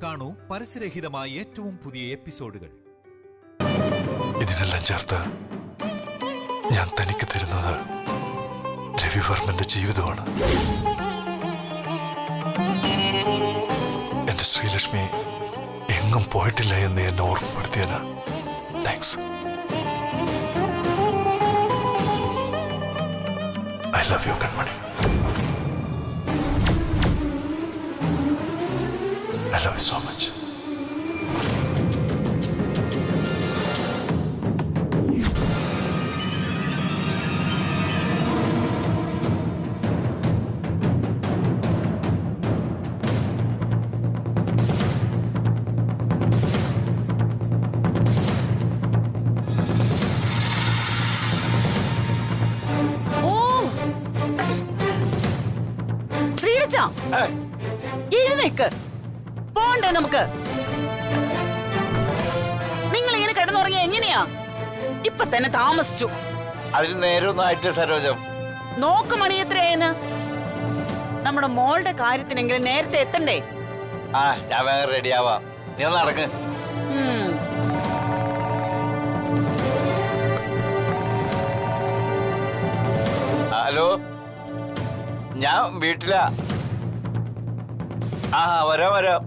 കാണൂ പരസ്യരഹിതമായ ഏറ്റവും പുതിയ എപ്പിസോഡുകൾ. ഇതിനെല്ലാം ചേർത്ത് ഞാൻ തനിക്ക് തരുന്നത് രവിവർമ്മന്റെ ജീവിതമാണ്. എന്റെ ശ്രീലക്ഷ്മി എങ്ങും പോയിട്ടില്ല എന്ന് എന്നെ ഓർമ്മപ്പെടുത്തിയതിന് താങ്ക്സ്. ഐ ലവ് യു കൺമണി. I love you so much. ശ്രീരച്ച എഴുന്നേക്ക്, പോണ്ടേ നമുക്ക്. നിങ്ങൾ ഇങ്ങനെ കിടന്നുറങ്ങിയ എങ്ങനെയാ? ഇപ്പൊ തന്നെ താമസിച്ചു. അതിന് നേരമൊന്നും ആയിട്ട് സരോജം. നോക്ക് മണി എത്രയായെന്ന്. നമ്മുടെ മോളുടെ കാര്യത്തിനെങ്കിലും നേരത്തെ എത്തണ്ടേ? ഞാൻ വേഗം റെഡിയാവാം. നീ ഒന്ന് നടക്ക്. ഹലോ, ഞാൻ വീട്ടിലാ. വരാം.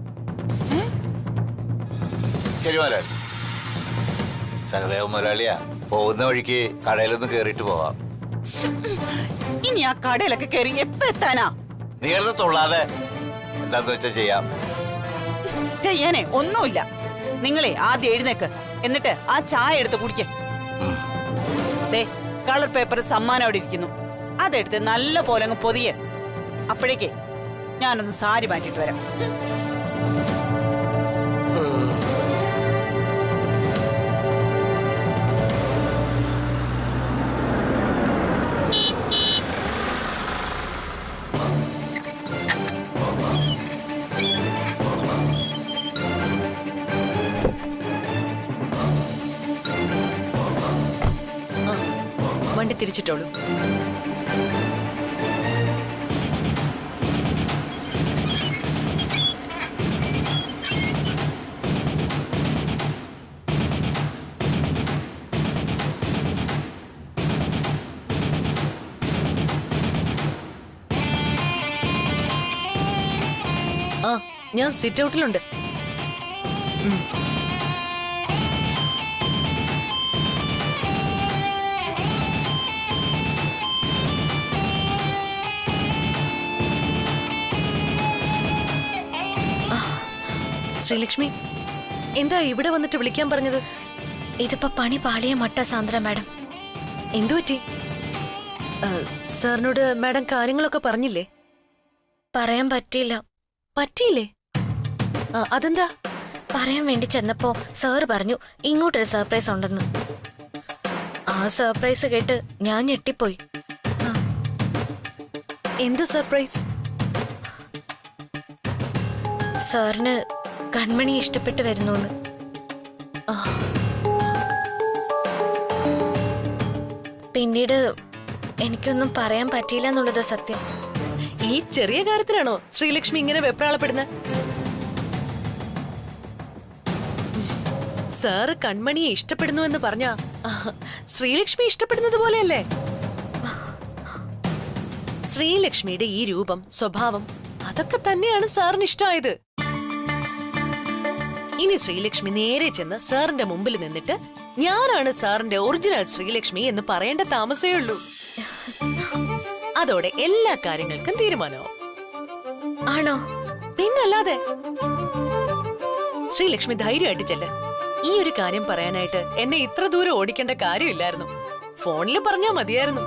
ശരി മുതലാളി. സഹദേവ മുതലാളിയാ, പോകുന്ന വഴിക്ക് കടയിലൊന്ന് കേറിയിട്ട് പോവാം. ഇനി ആ കടയിലൊക്കെ കയറി എപ്പ എത്താനാ? നീ എടുത്ത് തൊള്ളാതെ എന്താന്ന് വെച്ചാ ചെയ്യാം. ചെയ്യാനേ ഒന്നുമില്ല. നിങ്ങളെ ആദ്യം എഴുന്നേക്ക്, എന്നിട്ട് ആ ചായ എടുത്ത് കുടിക്ക. കളർ പേപ്പർ സമ്മാനം അവിടെ ഇരിക്കുന്നു, അതെടുത്ത് നല്ല പോലെ അങ്ങ് പൊതിയെ. അപ്പോഴേക്കേ ഞാനൊന്ന് സാരി മാറ്റിട്ട് വരാം. വണ്ടി തിരിച്ചിട്ടോളൂ. ഞാൻ സിറ്റ് ഔട്ടിലുണ്ട്. ശ്രീലക്ഷ്മി, എന്താ ഇവിടെ വന്നിട്ട് വിളിക്കാൻ പറഞ്ഞത്? ഇതിപ്പോ പണി പാളിയ മട്ട സാന്ദ്ര മാഡം. എന്തു പറ്റി? സാറിനോട് മാഡം കാര്യങ്ങളൊക്കെ പറഞ്ഞില്ലേ? പറയാൻ പറ്റിയില്ല. പറ്റിയില്ലേ? അതെന്താ? പറയാൻ വേണ്ടി ചെന്നപ്പോ സാർ പറഞ്ഞു ഇങ്ങോട്ടൊരു സർപ്രൈസ് ഉണ്ടെന്ന്. ആ സർപ്രൈസ് കേട്ട് ഞാൻ ഞെട്ടിപ്പോയി. എന്ത് സർപ്രൈസ്? സാറിന് കൺമണി ഇഷ്ടപ്പെട്ട് വരുന്നു. പിന്നീട് എനിക്കൊന്നും പറയാൻ പറ്റിയില്ല എന്നുള്ളത് സത്യം. ഈ ചെറിയ കാര്യത്തിലാണോ ശ്രീലക്ഷ്മി ഇങ്ങനെ വെപ്രാളപ്പെടുന്നത്? സാറ് കൺമണിയെ ഇഷ്ടപ്പെടുന്നു എന്ന് പറഞ്ഞ ശ്രീലക്ഷ്മി ഇഷ്ടപ്പെടുന്നത് പോലെയല്ലേ? ശ്രീലക്ഷ്മിയുടെ ഈ രൂപം, സ്വഭാവം, അതൊക്കെ തന്നെയാണ് സാറിന് ഇഷ്ടമായത്. ഇനി ശ്രീലക്ഷ്മി നേരെ ചെന്ന് സാറിന്റെ മുമ്പിൽ നിന്നിട്ട് ഞാനാണ് സാറിന്റെ ഒറിജിനൽ ശ്രീലക്ഷ്മി എന്ന് പറയേണ്ട താമസേ ഉള്ളൂ. അതോടെ എല്ലാ കാര്യങ്ങൾക്കും തീരുമാനമാവും. ആണോ? പിന്നല്ലാതെ. ശ്രീലക്ഷ്മി ധൈര്യമായിട്ട് ചെല്ല്. ഈ ഒരു കാര്യം പറയാനായിട്ട് എന്നെ ഇത്ര ദൂരം ഓടിക്കേണ്ട കാര്യമില്ലായിരുന്നു. ഫോണിൽ പറഞ്ഞാ മതിയായിരുന്നു.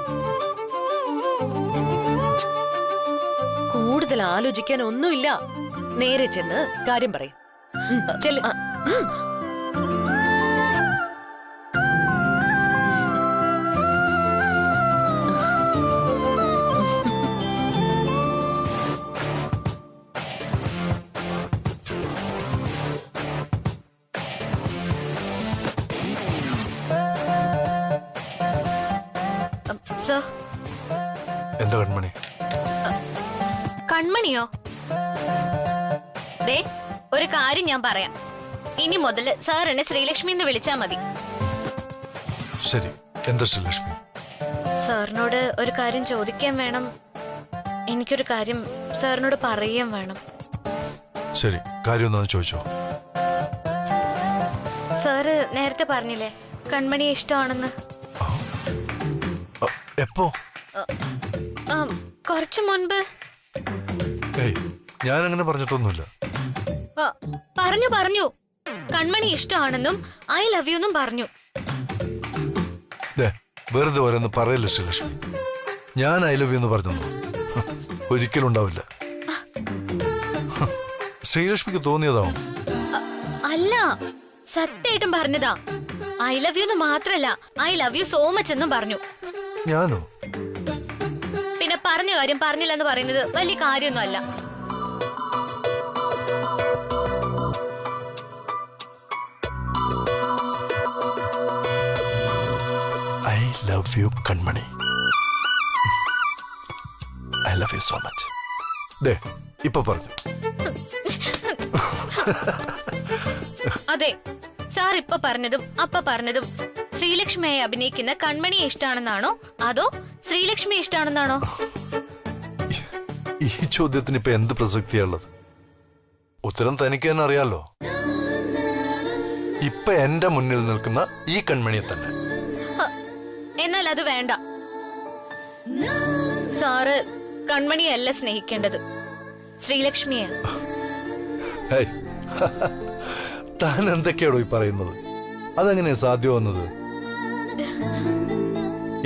കൂടുതൽ ആലോചിക്കാൻ ഒന്നുമില്ല. നേരെ ചെന്ന് കാര്യം പറയും. ചെല്ല്. എന്താ കൺമണി? കൺമണിയോ? ദേ ഒരു കാര്യം ഞാൻ പറയാം. ഇനി മുതൽ സാർ എന്നെ ശ്രീലക്ഷ്മി എന്ന് വിളിച്ചാ മതി. ശരി, എന്താ ശ്രീലക്ഷ്മി? സാറിനോട് ഒരു കാര്യം ചോദിക്കാൻ വേണം. എനിക്കൊരു കാര്യം സാറിനോട് പറയുകയും വേണം. ശരി, കാര്യം എന്താണെന്ന് ചോദിച്ചോ. സാറ് നേരത്തെ പറഞ്ഞില്ലേ കൺമണിയെ ഇഷ്ടമാണെന്ന്? എപ്പോ? കുറച്ചു മുൻപ്. ഏയ്, ഞാൻ അങ്ങനെ പറഞ്ഞിട്ടൊന്നുമില്ല. പറഞ്ഞു കൺമണി ഇഷ്ടമാണെന്നും ഐ ലവ് യു എന്നും പറഞ്ഞു. വെറുതെ ഓരോന്ന് പറയല്ലേ ശ്രീലക്ഷ്മി. ഞാൻ ഐ ലവ് യു എന്ന് പറഞ്ഞു ഒരിക്കലും ഉണ്ടാവില്ല. ശ്രീലക്ഷ്മിക്ക് തോന്നിയതാവും. അല്ല, സത്യമായിട്ടും പറഞ്ഞതാ. ഐ ലവ് യു എന്ന് മാത്രല്ല I love you so much എന്നും പറഞ്ഞു. ഞാനോ? പിന്നെ പറഞ്ഞ കാര്യം പറഞ്ഞില്ല എന്ന് പറയുന്നത് വലിയ കാര്യമൊന്നും അല്ല. I love you Kanmani. I love you so much. ഇപ്പൊ പറഞ്ഞു. അതെ, സാർ ഇപ്പൊ പറഞ്ഞതും അപ്പ പറഞ്ഞതും ശ്രീലക്ഷ്മിയെ അഭിനയിക്കുന്ന കൺമണിയെ ഇഷ്ടാണെന്നാണോ അതോ ശ്രീലക്ഷ്മിയെ ഇഷ്ടാണെന്നാണോ? ഈ ചോദ്യത്തിന് ഇപ്പൊ എന്ത് പ്രസക്തിയുള്ളത്? ഉത്തരം തനിക്ക് തന്നെ അറിയാലോ. ഇപ്പൊ എന്റെ മുന്നിൽ നിൽക്കുന്ന ഈ കൺമണിയെ തന്നെ. എന്നാൽ അത് വേണ്ട. സാറ് കൺമണിയല്ല സ്നേഹിക്കേണ്ടത്, ശ്രീലക്ഷ്മിയെ. താൻ എന്തൊക്കെയാണോ ഈ പറയുന്നത്? അതെങ്ങനെയാ സാധ്യമാവുന്നത്?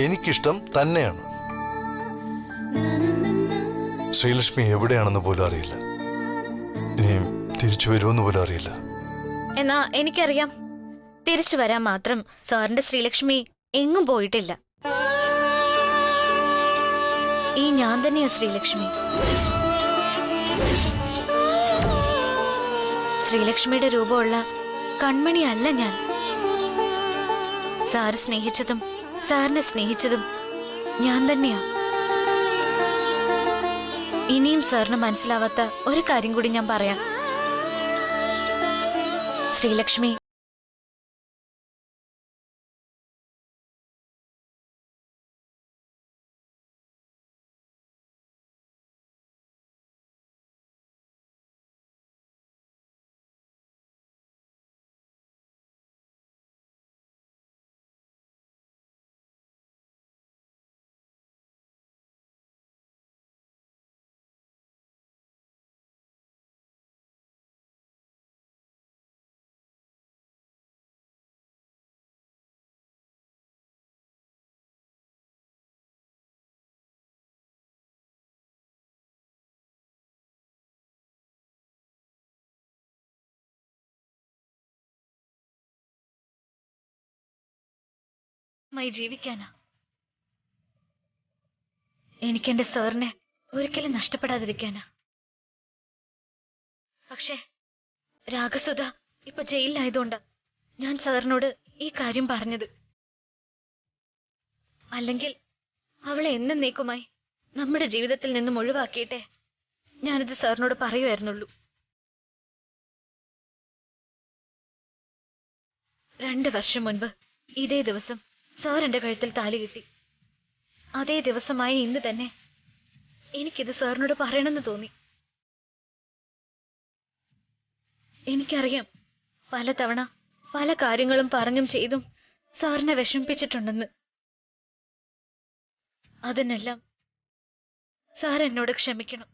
എനിക്കിഷ്ടം തന്നെയാണ്. ശ്രീലക്ഷ്മി എവിടെയാണെന്ന് പോലും അറിയില്ല. ഇനിയും തിരിച്ചു വരുമെന്ന് പോലും അറിയില്ല. എന്നാ എനിക്കറിയാം. തിരിച്ചു വരാൻ മാത്രം സാറിന്റെ ശ്രീലക്ഷ്മി എങ്ങും പോയിട്ടില്ല. ഈ ഞാൻ തന്നെയാ ശ്രീലക്ഷ്മി. ശ്രീലക്ഷ്മിയുടെ രൂപമുള്ള കൺമണിയല്ല ഞാൻ. സാറ് സ്നേഹിച്ചതും സാറിനെ സ്നേഹിച്ചതും ഞാൻ തന്നെയാ. ഇനിയും സാറിന് മനസ്സിലാവാത്ത ഒരു കാര്യം കൂടി ഞാൻ പറയാം. ശ്രീലക്ഷ്മി ജീവിക്കാനാ. എനിക്കെന്റെ സാറിനെ ഒരിക്കലും നഷ്ടപ്പെടാതിരിക്കാനാ. പക്ഷേ രാഗസുധ ഇപ്പൊ ജയിലിലായതുകൊണ്ടാ ഞാൻ സാറിനോട് ഈ കാര്യം പറഞ്ഞത്. അല്ലെങ്കിൽ അവളെ എന്നേക്കുമായി നമ്മുടെ ജീവിതത്തിൽ നിന്നും ഒഴിവാക്കിയിട്ടേ ഞാനിത് സാറിനോട് പറയുമായിരുന്നുള്ളൂ. 2 വർഷം മുൻപ് ഇതേ ദിവസം സാർ എന്റെ കഴുത്തിൽ താലി കിട്ടി. അതേ ദിവസമായി ഇന്ന് തന്നെ എനിക്കിത് സാറിനോട് പറയണമെന്ന് തോന്നി. എനിക്കറിയാം പലതവണ പല കാര്യങ്ങളും പറഞ്ഞും ചെയ്തും സാറിനെ വിഷമിപ്പിച്ചിട്ടുണ്ടെന്ന്. അതിനെല്ലാം സാർ എന്നോട് ക്ഷമിക്കണം.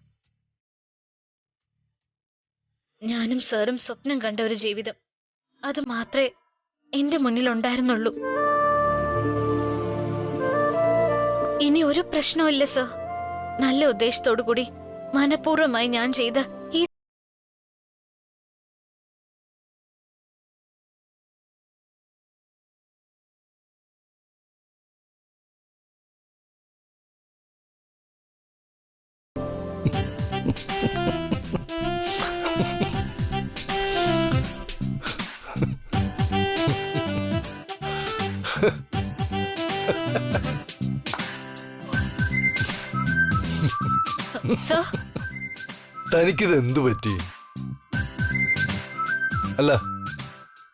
ഞാനും സാറും സ്വപ്നം കണ്ട ഒരു ജീവിതം, അത് മാത്രമേ എന്റെ മുന്നിൽ ഉണ്ടായിരുന്നുള്ളൂ. ഇനി ഒരു പ്രശ്നവുമില്ല സർ. നല്ല ഉദ്ദേശത്തോടു കൂടി മനഃപൂർവ്വമായി ഞാൻ ചെയ്ത ഈ തനിക്കിത് എന്തു പറ്റി? അല്ല,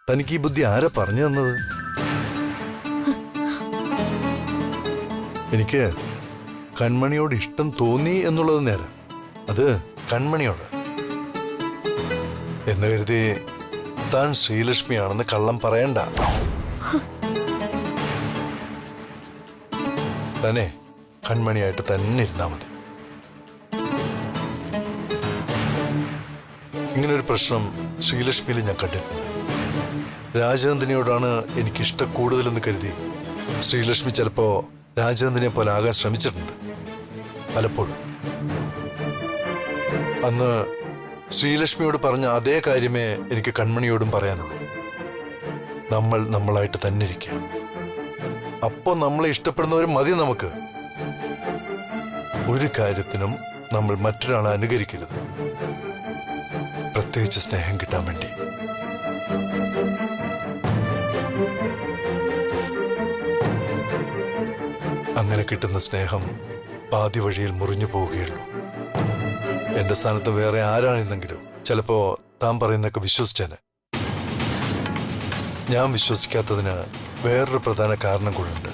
തനിക്ക് ഈ ബുദ്ധി ആരാ പറഞ്ഞു തന്നത്? എനിക്ക് കൺമണിയോട് ഇഷ്ടം തോന്നി എന്നുള്ളത് നേരെ, അത് കൺമണിയോട് എന്ന് കരുതി താൻ ശ്രീലക്ഷ്മിയാണെന്ന് കള്ളം പറയണ്ട. തന്നെ കൺമണിയായിട്ട് തന്നെ ഇരുന്നാ മതി. ഇങ്ങനൊരു പ്രശ്നം ശ്രീലക്ഷ്മിയിൽ ഞാൻ കണ്ടിട്ടുണ്ട്. രാജനന്ദിനിയോടാണ് എനിക്കിഷ്ടം കൂടുതലെന്ന് കരുതി ശ്രീലക്ഷ്മി ചിലപ്പോ രാജനന്ദിനെ പോലെ ആകാൻ ശ്രമിച്ചിട്ടുണ്ട് പലപ്പോഴും. അന്ന് ശ്രീലക്ഷ്മിയോട് പറഞ്ഞ അതേ കാര്യമേ എനിക്ക് കൺമണിയോടും പറയാനുള്ളൂ. നമ്മൾ നമ്മളായിട്ട് തന്നെ ഇരിക്കുക. അപ്പോ നമ്മളെ ഇഷ്ടപ്പെടുന്നവർ മതി നമുക്ക്. ഒരു കാര്യത്തിനും നമ്മൾ മറ്റൊരാളെ അനുകരിക്കരുത്, പ്രത്യേകിച്ച് സ്നേഹം കിട്ടാൻ വേണ്ടി. അങ്ങനെ കിട്ടുന്ന സ്നേഹം പാതി വഴിയിൽ മുറിഞ്ഞു പോവുകയുള്ളൂ. എന്റെ സ്ഥാനത്ത് വേറെ ആരാണെന്നെങ്കിലും ചിലപ്പോ താൻ പറയുന്നൊക്കെ വിശ്വസിച്ചേനെ. ഞാൻ വിശ്വസിക്കാത്തതിന് വേറൊരു പ്രധാന കാരണം കൂടെയുണ്ട്.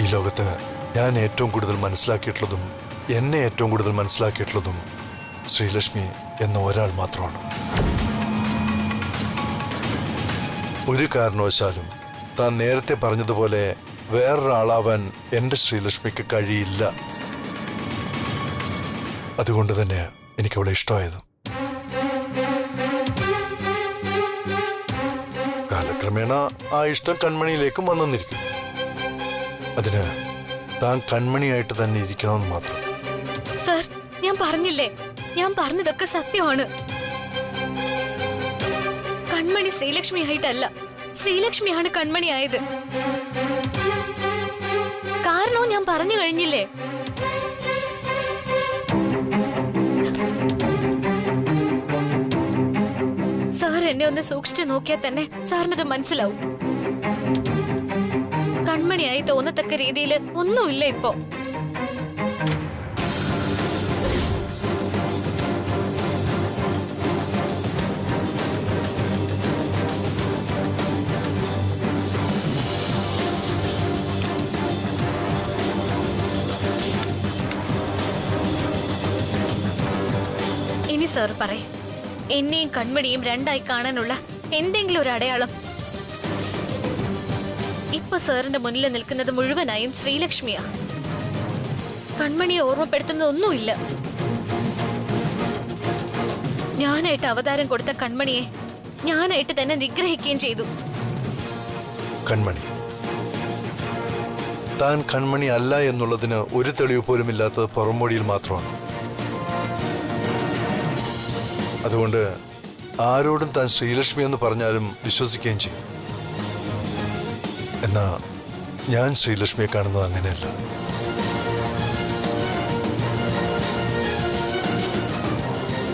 ഈ ലോകത്ത് ഞാൻ ഏറ്റവും കൂടുതൽ മനസ്സിലാക്കിയിട്ടുള്ളതും എന്നെ ഏറ്റവും കൂടുതൽ മനസ്സിലാക്കിയിട്ടുള്ളതും ശ്രീലക്ഷ്മി എന്ന ഒരാൾ മാത്രമാണ്. ഒരു കാരണവശാലും താൻ നേരത്തെ പറഞ്ഞതുപോലെ വേറൊരാളാവാൻ എൻ്റെ ശ്രീലക്ഷ്മിക്ക് കഴിയില്ല. അതുകൊണ്ട് തന്നെ എനിക്ക് അവളെ ഇഷ്ടമായത്. കാലക്രമേണ ആ ഇഷ്ടം കൺമണിയിലേക്കും വന്നിരിക്കും. അതിന് താൻ കൺമണിയായിട്ട് തന്നെ ഇരിക്കണമെന്ന് മാത്രം. സർ, ഞാൻ പറഞ്ഞില്ലേ, ഞാൻ പറഞ്ഞതൊക്കെ സത്യമാണ്. കൺമണി ശ്രീലക്ഷ്മി ആയിട്ടല്ല, ശ്രീലക്ഷ്മിയാണ് കൺമണി ആയത്. കാരണവും ഞാൻ പറഞ്ഞു കഴിഞ്ഞില്ലേ. സാർ എന്നെ ഒന്ന് സൂക്ഷിച്ചു നോക്കിയാൽ തന്നെ സാറിനത് മനസ്സിലാവും. കൺമണിയായി തോന്നത്തക്ക രീതിയിൽ ഒന്നുമില്ല ഇപ്പോ. ഇനി സാർ പറയേ, എന്നെയും കൺമണിയും രണ്ടായി കാണാനുള്ള എന്തെങ്കിലും ഒരു അടയാളം. ഇപ്പൊ സാറിന്റെ മുന്നിൽ നിൽക്കുന്നത് മുഴുവനായും ശ്രീലക്ഷ്മിയാ. കൺമണിയെ ഓർമ്മപ്പെടുത്തുന്നതൊന്നുമില്ല. ഞാനായിട്ട് അവതാരം കൊടുത്ത കൺമണിയെ ഞാനായിട്ട് തന്നെ നിഗ്രഹിക്കുകയും ചെയ്തു. കൺമണി താൻ കൺമണി അല്ല എന്നുള്ളതിന് ഒരു തെളിവ് പോലും ഇല്ലാത്തത് പുറംമൊഴിയിൽ മാത്രമാണ്. അതുകൊണ്ട് ആരോടും താൻ ശ്രീലക്ഷ്മി എന്ന് പറഞ്ഞാലും വിശ്വസിക്കുകയും ചെയ്യും. എന്നാ ഞാൻ ശ്രീലക്ഷ്മിയെ കാണുന്നത് അങ്ങനെയല്ല.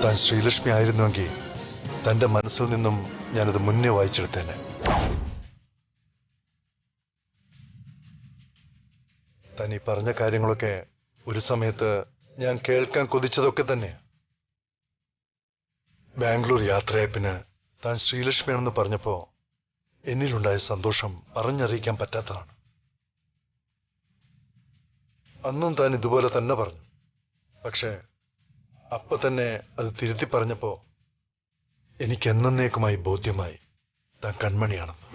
താൻ ശ്രീലക്ഷ്മി ആയിരുന്നുവെങ്കിൽ തന്റെ മനസ്സിൽ നിന്നും ഞാനത് മുന്നേ വായിച്ചെടുത്തേനെ. താൻ ഈ പറഞ്ഞ കാര്യങ്ങളൊക്കെ ഒരു സമയത്ത് ഞാൻ കേൾക്കാൻ കൊതിച്ചതൊക്കെ തന്നെയാ. ബാംഗ്ലൂർ യാത്രയപ്പിന് താൻ ശ്രീലക്ഷ്മിയാണെന്ന് പറഞ്ഞപ്പോ എന്നിലുണ്ടായ സന്തോഷം പറഞ്ഞറിയിക്കാൻ പറ്റാത്തതാണ്. അന്നും താൻ ഇതുപോലെ തന്നെ പറഞ്ഞു. പക്ഷേ അപ്പൊ തന്നെ അത് തിരുത്തി പറഞ്ഞപ്പോ എനിക്ക് എന്നേക്കുമായി ബോധ്യമായി താൻ കൺമണിയാണെന്ന്.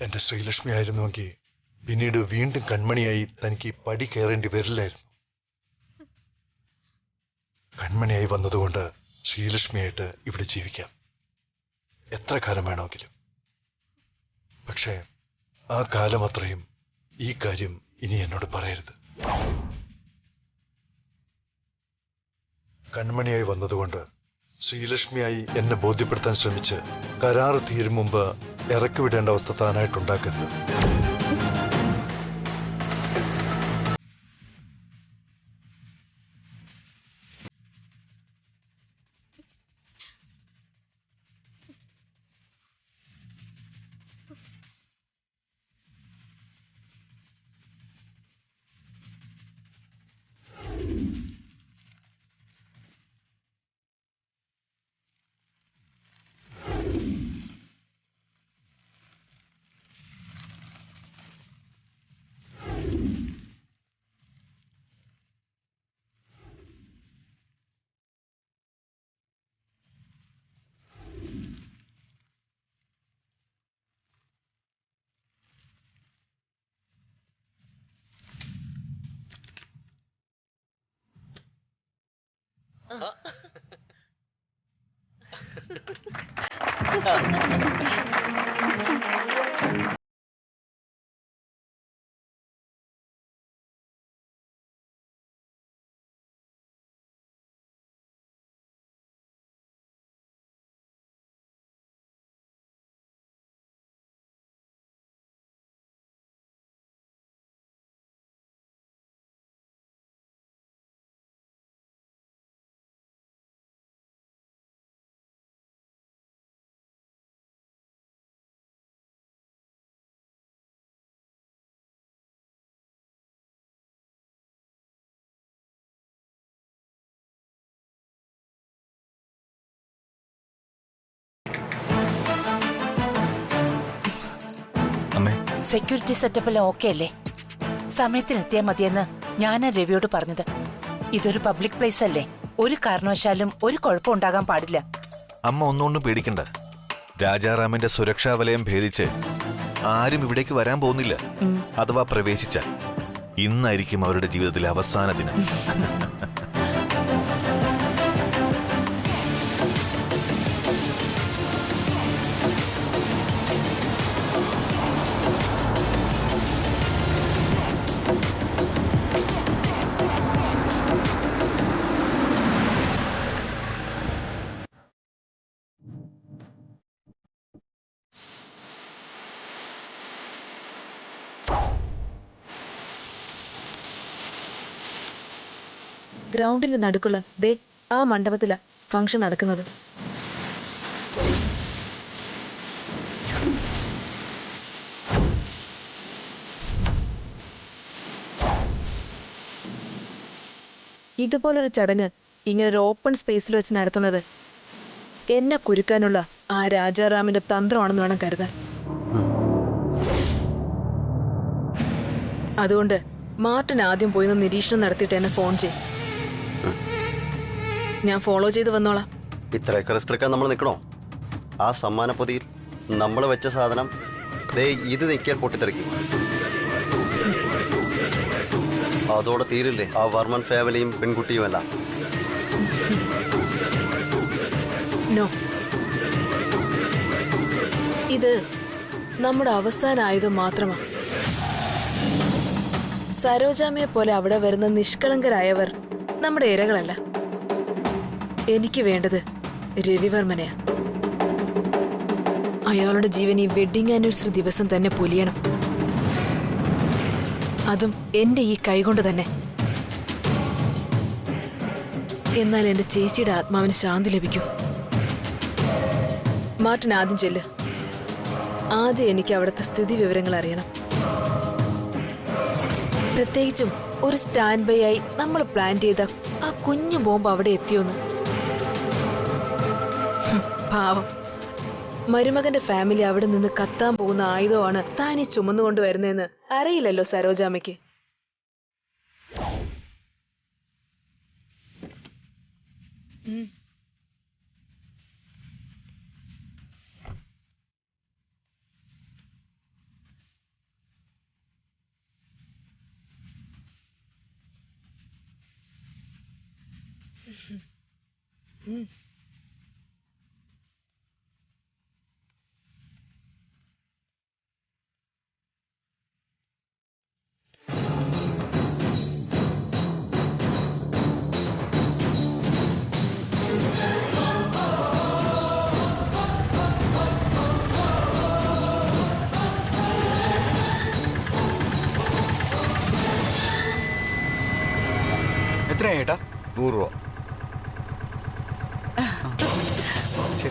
എന്റെ ശ്രീലക്ഷ്മി ആയിരുന്നുവെങ്കിൽ പിന്നീട് വീണ്ടും കൺമണിയായി തനിക്ക് പടി കയറേണ്ടി വരില്ലായിരുന്നു. കൺമണിയായി വന്നതുകൊണ്ട് ശ്രീലക്ഷ്മിയായിട്ട് ഇവിടെ ജീവിക്കാം, എത്ര കാലം വേണമെങ്കിലും. പക്ഷേ ആ കാലം അത്രയും ഈ കാര്യം ഇനി എന്നോട് പറയരുത്. കൺമണിയായി വന്നതുകൊണ്ട് ശ്രീലക്ഷ്മിയായി എന്നെ ബോധ്യപ്പെടുത്താൻ ശ്രമിച്ച് കരാറ് തീരും മുമ്പ് ഇറക്കി വിടേണ്ട അവസ്ഥ താനായിട്ടുണ്ടാക്കരുത്. സെക്യൂരിറ്റി സെറ്റപ്പെല്ലാം ഓക്കെ അല്ലേ? സമയത്തിനെത്തിയാൽ മതിയെന്ന് ഞാനാ രവിയോട് പറഞ്ഞത്. ഇതൊരു പബ്ലിക് പ്ലേസ് അല്ലേ, ഒരു കാരണവശാലും ഒരു കുഴപ്പം ഉണ്ടാകാൻ പാടില്ല. അമ്മ ഒന്നുകൊണ്ടും പേടിക്കണ്ട. രാജാറാമിന്റെ സുരക്ഷാ വലയം ഭേദിച്ച് ആരും ഇവിടേക്ക് വരാൻ പോകുന്നില്ല. അഥവാ പ്രവേശിച്ച ഇന്നായിരിക്കും അവരുടെ ജീവിതത്തിലെ അവസാന ദിനം. ഗ്രൗണ്ടിന്റെ നടുക്കുള്ള ദേ ആ മണ്ഡപത്തിലാ ഫംഗ്ഷൻ നടക്കുന്നത്. ഇതുപോലൊരു ചടങ്ങ് ഇങ്ങനൊരു ഓപ്പൺ സ്പേസിൽ വെച്ച് നടത്തുന്നത് എന്നെ കുരുക്കാനുള്ള ആ രാജാറാമിന്റെ തന്ത്രമാണെന്ന് വേണം കരുതാൻ. അതുകൊണ്ട് മാർട്ടിൻ ആദ്യം പോയി നിരീക്ഷണം നടത്തിയിട്ട് എന്നെ ഫോൺ ചെയ്യും. ഞാൻ ഫോളോ ചെയ്ത് വന്നോളാം. ഇത്രയൊക്കെ റിസ്ക് എടുക്കാൻ നമ്മൾ നിൽക്കണോ? ആ സമ്മാന പൊതിയിൽ നമ്മൾ വെച്ച സാധനം ദേ ഇത് നിൽക്കാൻ പൊട്ടിത്തെറിക്കും. അതോടെ തീരില്ലേ ആ വർമ്മൻ ഫാമിലിയും പെൺകുട്ടിയുമല്ല. നോ, ഇത് നമ്മുടെ അവസാന ആയുധം മാത്രമാണ്. സരോജാമ്മയെ പോലെ അവിടെ വരുന്ന നിഷ്കളങ്കരായവർ നമ്മുടെ ഇരകളല്ല. എനിക്ക് വേണ്ടത് രവിവർമ്മനെയാ. അയാളുടെ ജീവൻ ഈ വെഡിങ് ആനിവേഴ്സറി ദിവസം തന്നെ പൊലിയണം. അതും എന്റെ ഈ കൈകൊണ്ട് തന്നെ. എന്നാൽ എന്റെ ചേച്ചിയുടെ ആത്മാവിന് ശാന്തി ലഭിക്കും. മാർട്ടിൻ ആദ്യം ചെല്ല്. ആദ്യം എനിക്ക് അവിടുത്തെ സ്ഥിതി വിവരങ്ങൾ അറിയണം. പ്രത്യേകിച്ചും ഒരു സ്റ്റാൻഡ് ബൈ ആയി നമ്മൾ പ്ലാൻ ചെയ്ത ആ കുഞ്ഞു ബോംബ് അവിടെ എത്തിയോന്ന്. പാവം മരുമകന്റെ ഫാമിലി അവിടെ നിന്ന് കത്താൻ പോകുന്ന ആയുധമാണ് താൻ ഈ ചുമന്നുകൊണ്ട് വരുന്നതെന്ന് അറിയില്ലല്ലോ സരോജാമ്മയ്ക്ക്. എത്രയാ ഏട്ടാ? 100 രൂപ.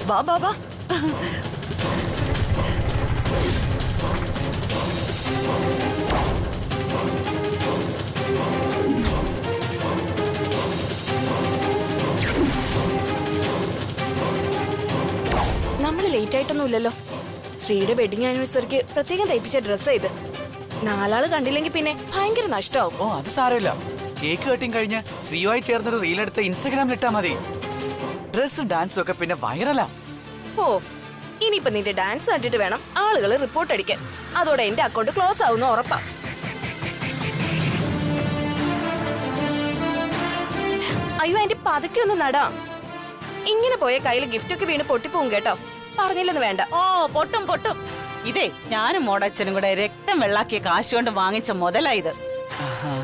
വാ വാ വാ. നമ്മള് ലേറ്റ് ആയിട്ടൊന്നുമില്ലല്ലോ. ശ്രീയുടെ വെഡിങ് ആനിവേഴ്സറിക്ക് പ്രത്യേകം തയ്പ്പിച്ച ഡ്രസ്സാ ഇത്. 4 ആള് കണ്ടില്ലെങ്കിൽ പിന്നെ ഭയങ്കര നഷ്ടമാവും. ഓ അത് സാരമില്ല. കേക്ക് കട്ടിങ് കഴിഞ്ഞ് ശ്രീയുമായി ചേർന്നൊരു റീലെടുത്ത് ഇൻസ്റ്റാഗ്രാമിൽ ഇട്ടാ മതി. ഡ്രസ്സും ഡാൻസും ഒക്കെ പിന്നെ വൈറലാ. ഓ, ഇനിയിപ്പൊ നിന്റെ ഡാൻസ് കണ്ടിട്ട് വേണം ആളുകൾ റിപ്പോർട്ട് അടിക്കാൻ. അതോടെ എന്റെ അക്കൗണ്ട് ക്ലോസ് ആവുന്ന ഉറപ്പാ. അയ്യോ ആന്റി പതുക്കെ ഒന്ന് നടാ. ഇങ്ങനെ പോയ കയ്യിൽ ഗിഫ്റ്റ് ഒക്കെ വീണ് പൊട്ടിപ്പോവും കേട്ടോ. പറഞ്ഞില്ലെന്ന് വേണ്ട. ഓ പൊട്ടും ഇതേ ഞാനും മോടച്ഛനും കൂടെ രക്തം വെള്ളാക്കിയ കാശ് കൊണ്ട് വാങ്ങിച്ച മുതലായത്. ആഹാ.